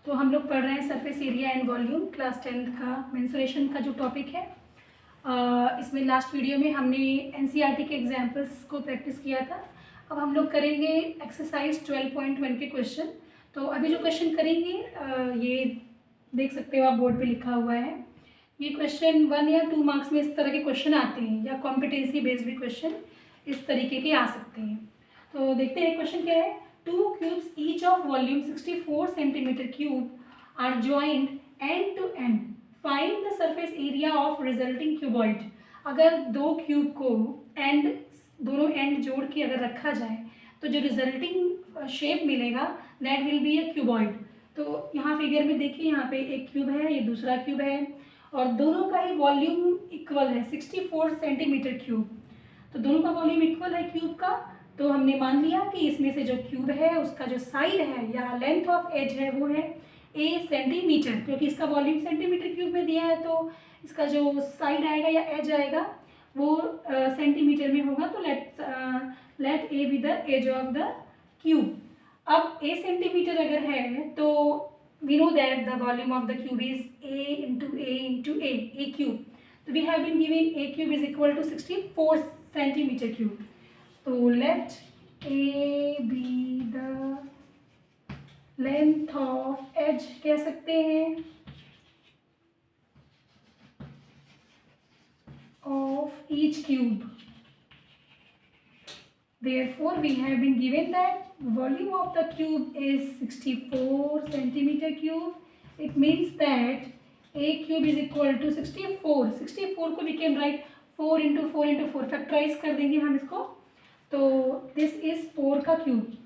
तो हम लोग पढ़ रहे हैं surface area and volume class 10th का मेंसुरेशन का जो टॉपिक है। इसमें लास्ट वीडियो में हमने एनसीईआरटी के एग्जाम्पल्स को प्रैक्टिस किया था। अब हम लोग करेंगे एक्सरसाइज 12.1 के क्वेश्चन। तो अभी जो क्वेश्चन करेंगे ये देख सकते हो आप बोर्ड पे लिखा हुआ है। ये क्वेश्चन 1 या 2 मार्क्स में इस तरह के क्वेश्चन आते हैं, या कॉम्पिटेंसी बेस्ड भी क्वेश्चन इस तरीके के आ सकते हैं। तो देखते हैं क्वेश्चन क्या है। Two cubes each of volume 64 centimeter cube are joined end to end. Find the surface area of resulting cuboid. अगर दो क्यूब को दोनों एंड जोड़ के अगर रखा जाए तो जो रिजल्टिंग शेप मिलेगा that will be a cuboid. तो यहाँ फिगर में देखिए, यहाँ पे एक क्यूब है, ये दूसरा क्यूब है, और दोनों का ही वॉल्यूम इक्वल है 64 सेंटीमीटर क्यूब। तो दोनों का वॉल्यूम इक्वल है क्यूब का। तो हमने मान लिया कि इसमें से जो क्यूब है उसका जो साइड है या लेंथ ऑफ एज है वो है ए सेंटीमीटर, क्योंकि इसका वॉल्यूम सेंटीमीटर क्यूब में दिया है तो इसका जो साइड आएगा या एज आएगा वो सेंटीमीटर में होगा। तो let A be the edge of the cube. अब ए सेंटीमीटर अगर है तो we know that the volume of the cube is A into A cube. तो we have been given A cube is equal to 64 centimetre cube. तो let A be the length of edge कह सकते हैं of each cube. Therefore, we have been given that volume of the cube is 64 centimeter cube. It means that A cube is equal to 64. 64 को we can write 4 into 4 into 4 factorise कर देंगे हम इसको। तो this is 4 का cube.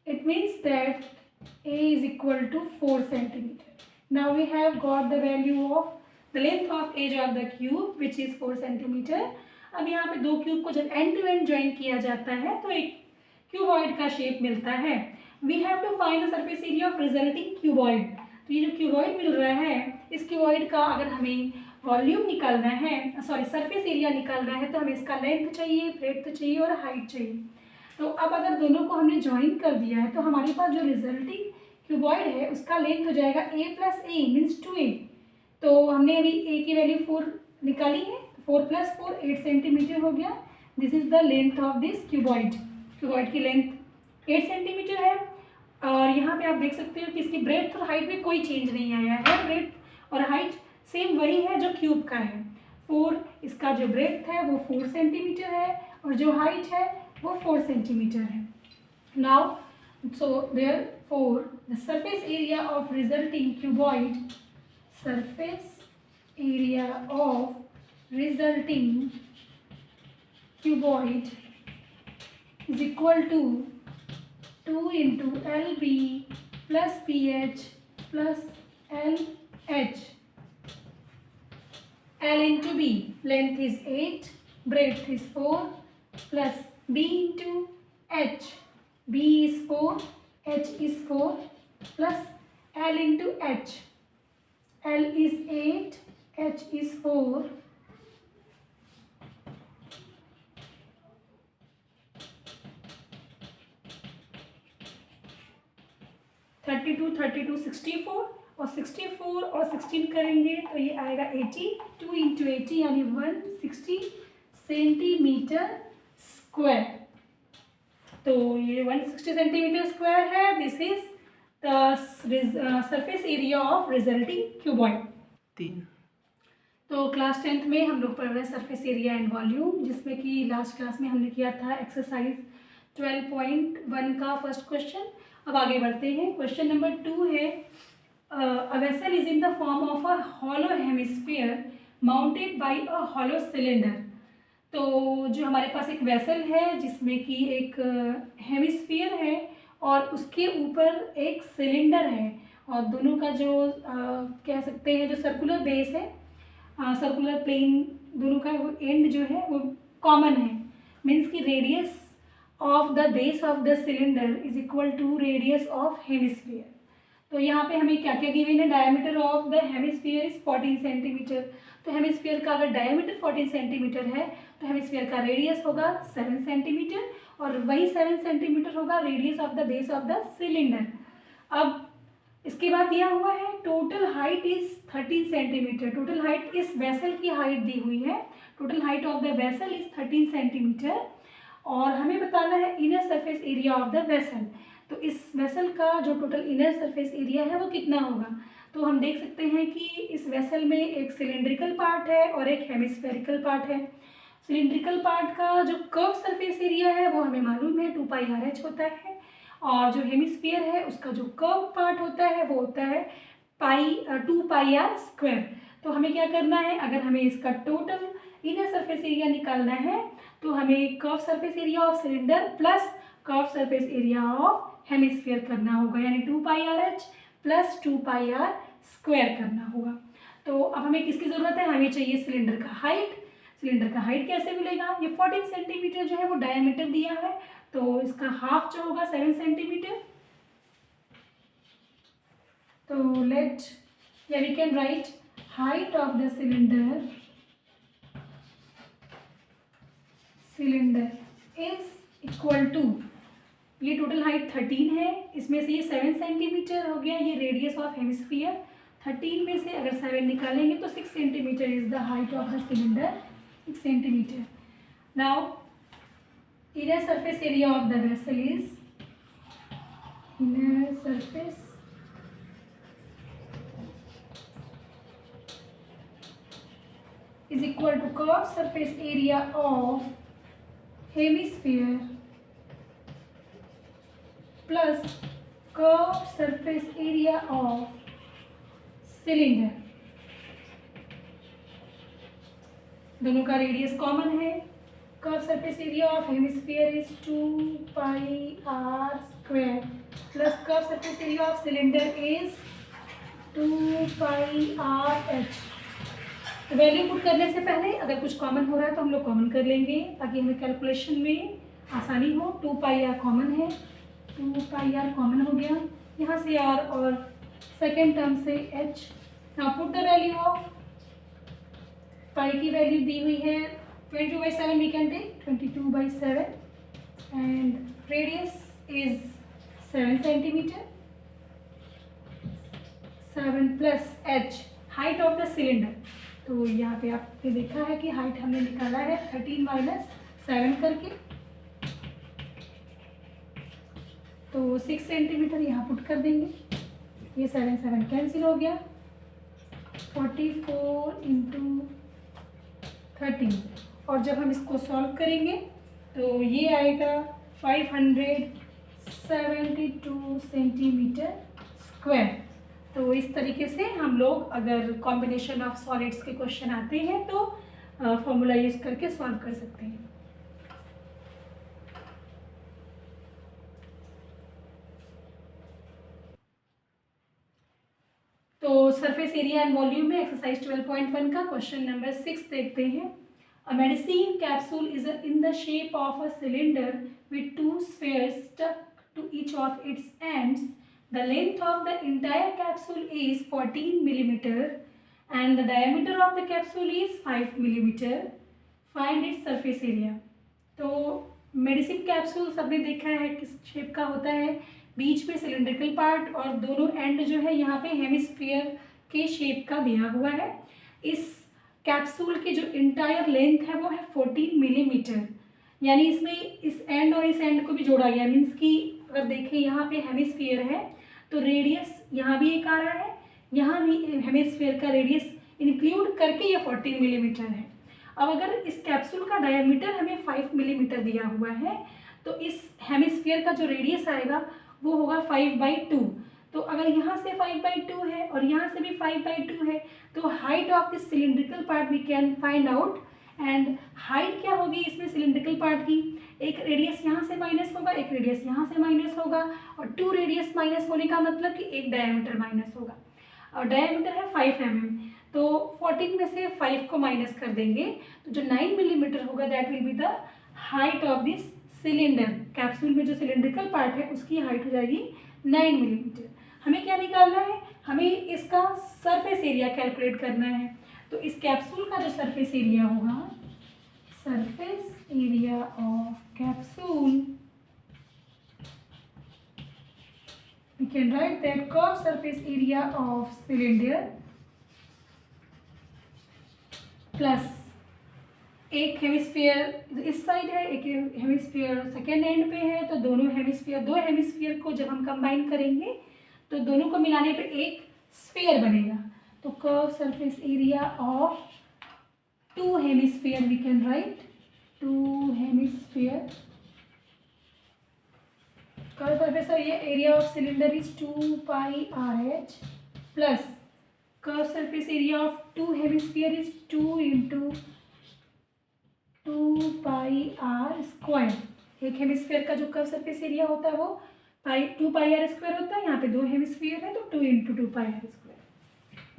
It means that A is equal to 4 centimetre. Now we have got the value of the length of edge of the cube which is 4 centimetre. अब यहाँ पे दो क्यूब को जब एंड टू एंड ज्वाइन किया जाता है तो एक क्यूबॉइड का शेप मिलता है। We have to find the surface area of resulting cuboid. तो ये जो क्यूबॉइड मिल रहा है इस क्यूबॉइड का अगर हमें वॉल्यूम निकालना है, सॉरी सरफेस एरिया निकालना है, तो हमें इसका लेंथ चाहिए, ब्रेड्थ चाहिए और हाइट चाहिए। तो अब अगर दोनों को हमने ज्वाइन कर दिया है तो हमारे पास जो रिजल्टिंग क्यूबॉइड है उसका लेंथ हो जाएगा a plus A means 2a। तो हमने अभी a की वैल्यू 4 निकाली है, 4 प्लस 4 8 सेंटीमीटर हो गया। This is the length of this cuboid. Cuboid की लेंथ 8 सेंटीमीटर है। और यहाँ पे आप देख सकते हो कि इसकी ब्रेड्थ और हाइट में कोई चेंज नहीं आया है। ब्रेड्थ और हाइट सेम वही है जो क्यूब का है। 4 इसका जो ब्रेड्थ है वो 4 सेंटीमीटर है और जो हाइट है वो 4 सेंटीमीटर है। Now so therefore the surface area of resulting cuboid, surface area of resulting cuboid is equal to 2 into LB plus PH plus LH। L into B, length is 8, breadth is 4, plus B into H, B is 4, H is 4, plus L into H, L is 8, H is 4, (32, 32, 64 और 64 और 16 करेंगे तो ये आएगा 80। 2 into 80 यानी 160 centimetre square. तो ये 160 centimetre square है। This is the surface area of resulting cuboid. 3 तो क्लास 10th में हम लोग पढ़ रहे हैं सरफेस एरिया एंड वॉल्यूम, जिसमें कि लास्ट क्लास में हमने किया था एक्सरसाइज 12.1 का फर्स्ट क्वेश्चन। अब आगे बढ़ते हैं। क्वेश्चन नंबर 2 है a vessel is in the form of a hollow hemisphere mounted by a hollow cylinder। तो जो हमारे पास एक वेसल है जिसमें कि एक हेमिस्फीयर है और उसके ऊपर एक सिलेंडर है, और दोनों का जो कह सकते हैं जो सर्कुलर बेस है, सर्कुलर प्लेन दोनों का वो एंड जो है वो कॉमन है। मीन्स की radius of the base of the cylinder is equal to radius of hemisphere. तो यहाँ पे हमें क्या क्या गिवन है, diameter of the hemisphere is 14 centimetre. तो हेमिस्फीयर का अगर डायमीटर 14 सेंटीमीटर है तो हेमिस्फीयर का रेडियस होगा 7 सेंटीमीटर, और वही 7 सेंटीमीटर होगा radius of the base of the cylinder. अब इसके बाद दिया हुआ है total height is 13 centimetre. Total height इस वेसल की हाइट दी हुई है, total height of the vessel is 13 centimetre और हमें बताना है inner surface area of the vessel. तो इस वेसल का जो टोटल इनर सरफेस एरिया है वो कितना होगा। तो हम देख सकते हैं कि इस वेसल में एक सिलेंड्रिकल पार्ट है और एक हेमिस्फेरिकल पार्ट है। सिलेंड्रिकल पार्ट का जो कर्व सरफेस एरिया है वो हमें मालूम है 2πr/h होता है और जो हेमिस्फीयर है उसका जो कर्व पार्ट होता है वो होता है 2πr²। तो हमें क्या करना है, अगर हमें इसका टोटल इनर सरफेस एरिया निकालना है तो हमें curve surface area of cylinder plus curve surface area of hemisphere करना होगा, यानी 2πr/h प्लस 2πr² करना होगा। तो अब हमें किसकी ज़रूरत है, हमें चाहिए सिलेंडर का हाइट। सिलेंडर का हाइट कैसे मिलेगा, ये 14 सेंटीमीटर जो है वो डायमीटर दिया है, तो इसका हाफ जो होगा 7 सेंटीमीटर। तो लेट या we can write height of the cylinder is equal to, ये टोटल हाइट 13 है, इसमें से ये 7 सेंटीमीटर हो गया, ये रेडियस ऑफ हेमिस्फीयर। 13 में से अगर 7 निकालेंगे तो 6 centimetre is the height of the cylinder, 6 centimetre. Now inner surface area of the vessel is inner surface is equal to curved surface area of hemisphere plus curved surface area of cylinder। दोनों का radius common है। Curve surface area of hemisphere is 2πr² plus curve surface area of cylinder is 2πr/h। तो value put करने से पहले अगर कुछ common हो रहा है तो हम लोग कॉमन कर लेंगे ताकि हमें कैलकुलेशन में आसानी हो। 2πr कॉमन है, 2πr कॉमन हो गया, यहाँ से r और सेकेंड टर्म से h। Now put the value of pi की वैल्यू दी हुई है 22/7, we can take 22/7 and radius is 7 centimeter, 7 plus h height of the cylinder। तो यहाँ पे आपने देखा है कि हाइट हमने निकाला है 13 माइनस 7 करके, तो 6 सेंटीमीटर यहाँ पुट कर देंगे, ये 7 कैंसिल हो गया, 44 इंटू 13 और जब हम इसको सॉल्व करेंगे तो ये आएगा 572 सेंटीमीटर स्क्वायर। तो इस तरीके से हम लोग अगर कॉम्बिनेशन ऑफ सॉलिड्स के क्वेश्चन आते हैं तो फॉर्मूला यूज करके सॉल्व कर सकते हैं। तो सरफेस एरिया एंड वॉल्यूम में एक्सरसाइज 12.1 का क्वेश्चन नंबर 6 देखते हैं। A medicine capsule is in the shape of a cylinder with 2 spheres stuck to each of its ends. The length of the entire capsule is 14 millimeter and the diameter of the capsule is 5 millimeter. Find its surface area. तो medicine capsule सबने देखा है किस shape का होता है, बीच में cylindrical part और दोनों एंड जो है यहाँ पे हेमिस्फीयर के शेप का दिया हुआ है। इस कैप्सूल की जो इंटायर लेंथ है वो है 14 मिलीमीटर, यानी इसमें इस एंड और इस एंड को भी जोड़ा गया। मीन्स कि अगर देखें यहाँ पे हेमिस्फीयर है तो रेडियस यहाँ भी एक आ रहा है, यहाँ भी हेमिस्फीयर का रेडियस इंक्लूड करके ये 14 मिलीमीटर है। अब अगर इस कैप्सूल का डायमीटर हमें 5 मिलीमीटर दिया हुआ है तो इस हेमिस्फीयर का जो रेडियस आएगा वो होगा 5/2। तो अगर यहाँ से 5/2 है और यहाँ से भी 5/2 है तो height of this cylindrical part we can find out. And height क्या होगी इसमें सिलिंड्रिकल पार्ट की, एक रेडियस यहाँ से माइनस होगा, एक रेडियस यहाँ से माइनस होगा और 2 रेडियस माइनस होने का मतलब कि एक डायमीटर माइनस होगा और डायमीटर है 5 mm। तो 14 में से 5 को माइनस कर देंगे तो जो 9 मिलीमीटर होगा that will be the height of this cylinder. Capsule में जो सिलिंड्रिकल पार्ट है उसकी हाइट हो जाएगी 9 मिलीमीटर। हमें क्या निकालना है, हमें इसका सरफेस एरिया कैलकुलेट करना है। तो इस कैप्सूल का जो सरफेस एरिया होगा, surface area of capsule we can write that curved surface area of cylinder plus एक हेमिस्फीयर इस साइड है, एक हेमिस्फीयर सेकेंड एंड पे है, तो दोनों हेमिस्फीयर, दो हेमिस्फीयर को जब हम कंबाइन करेंगे तो दोनों को मिलाने पे एक स्फीयर बनेगा। तो curve surface area of two hemisphere we can write, two hemisphere curve surface area of cylinder is 2 pi RH plus curve surface area of two hemisphere is 2 into 2 pi R square. एक हेमिस्फीयर का जो curve surface area होता है वो 2 pi R square होता है, यहाँ पे दो हेमिस्फीयर है तो 2 into 2 pi R square.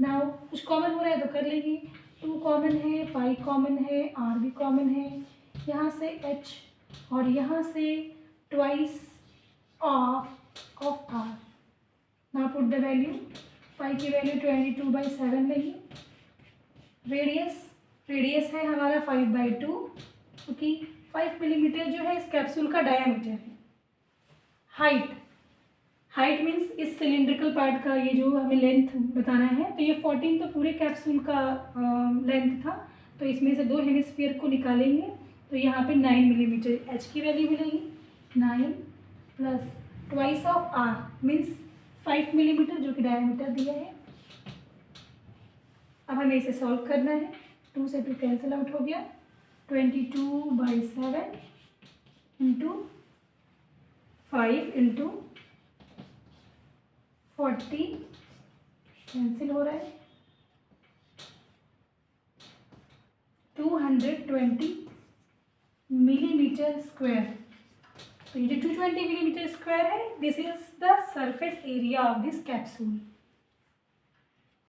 Now कुछ कॉमन हो रहा है तो कर लेंगे, 2 कॉमन है, पाई कॉमन है, R भी कॉमन है, यहाँ से H और यहाँ से twice of R। Now put the value, pi की वैल्यू 22/7 लेंगे। रेडियस है हमारा 5/2, क्योंकि 5 मिलीमीटर जो है इस कैप्सूल का डायामीटर है। हाइट मीन्स इस सिलिंड्रिकल पार्ट का ये जो हमें लेंथ बताना है, तो ये 14 तो पूरे कैप्सूल का लेंथ था, तो इसमें से दो हेमिस्फीयर को निकालेंगे तो यहाँ पे 9 मिलीमीटर H की वैल्यू मिलेगी। 9 plus twice of R means 5 millimetre जो कि डायमीटर दिया है। अब हमें इसे सॉल्व करना है, 2 से 2 कैंसिल आउट हो गया, 22/7 इंटू 5 इंटू 40 कैंसिल हो रहा है, 220 मिलीमीटर स्क्वायर। तो ये जो 220 मिलीमीटर स्क्वायर है, this is the surface area of this capsule.